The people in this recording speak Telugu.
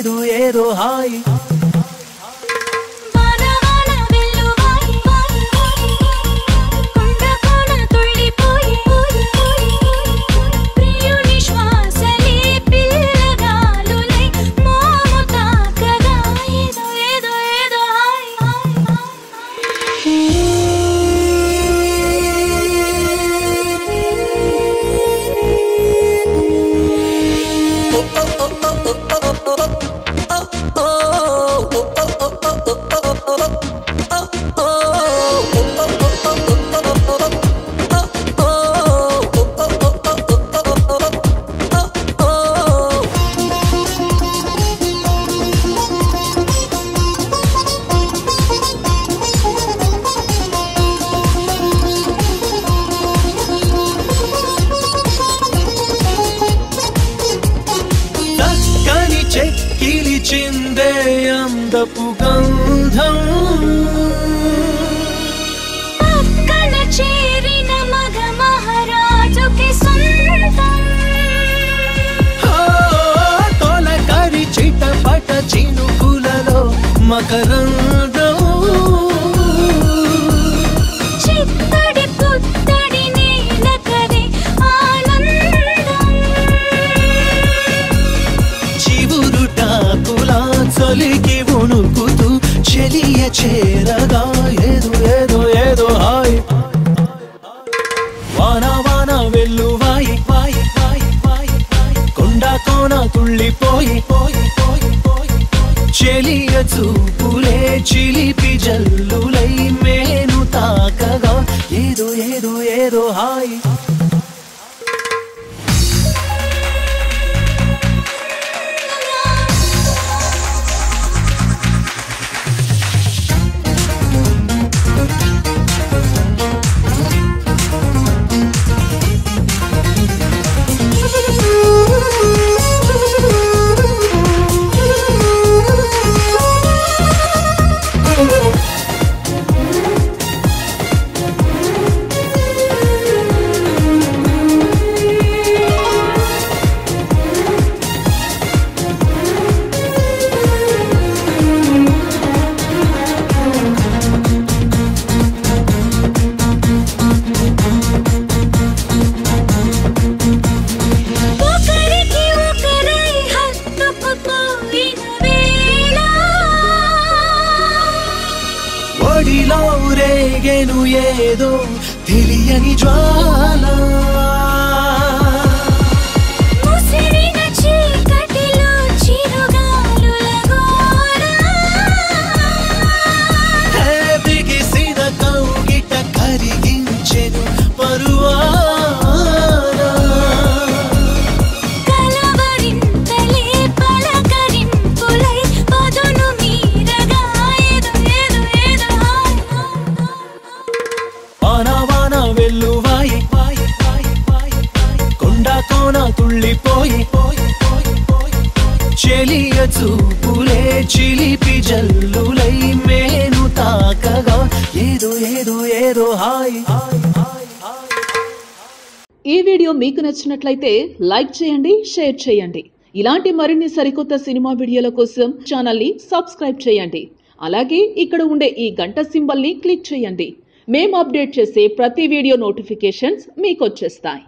ఏదో ఏదో హాయి చెక్కిలిచిందే అందపు గంధం పక్కన చేరిన మగ మహారాజుకి సొంతం తొలకరి చిటపట చినుకులలో మకరందం చిత్తడి పుత్తడి నీలకరే ఆనందం చివురుటాకులా చలికి వణుకుతూ చెలియ చేరగా ఏదో ఏదో ఏదో హాయ్ వాన వాన వెల్లువాయి వాయి వాయి వాయి కొండ కోన తుళ్ళిపోయి పోయి పోయి పోయి చెలియ చూపులే చిలిపి జల్లులై మేను తాకగా ఏదో ఏదో ఏదో హాయ్ ఒడిలో రేగెను ఏదో తెలియని జ్వాల ముసిరిన చీకటిలో చిరుగాలుల గోల బిగిసిన కౌగిట కరిగించెను పరువాన కలవరింతలే పలకరింపులై పదును మీరగా ఏదో ఏదో ఏదో వాన వాన వెల్లువాయి వాయి వాయి వాయి కొండ కోన తుళ్ళిపోయి పోయి పోయి పోయి చెలియ చూపులే చిలిపి జల్లులై మేను తాకగా ఏదో ఏదో ఏదో హాయ్ ఈ వీడియో మీకు నచ్చినట్లయితే లైక్ చేయండి, షేర్ చేయండి. ఇలాంటి మరిన్ని సరికొత్త సినిమా వీడియోల కోసం ఛానల్ ని సబ్స్క్రైబ్ చేయండి. అలాగే ఇక్కడ ఉండే ఈ గంట సింబల్ ని క్లిక్ చేయండి. మేము అప్డేట్ చేసే ప్రతి వీడియో నోటిఫికేషన్స్ మీకు వచ్చేస్తాయి.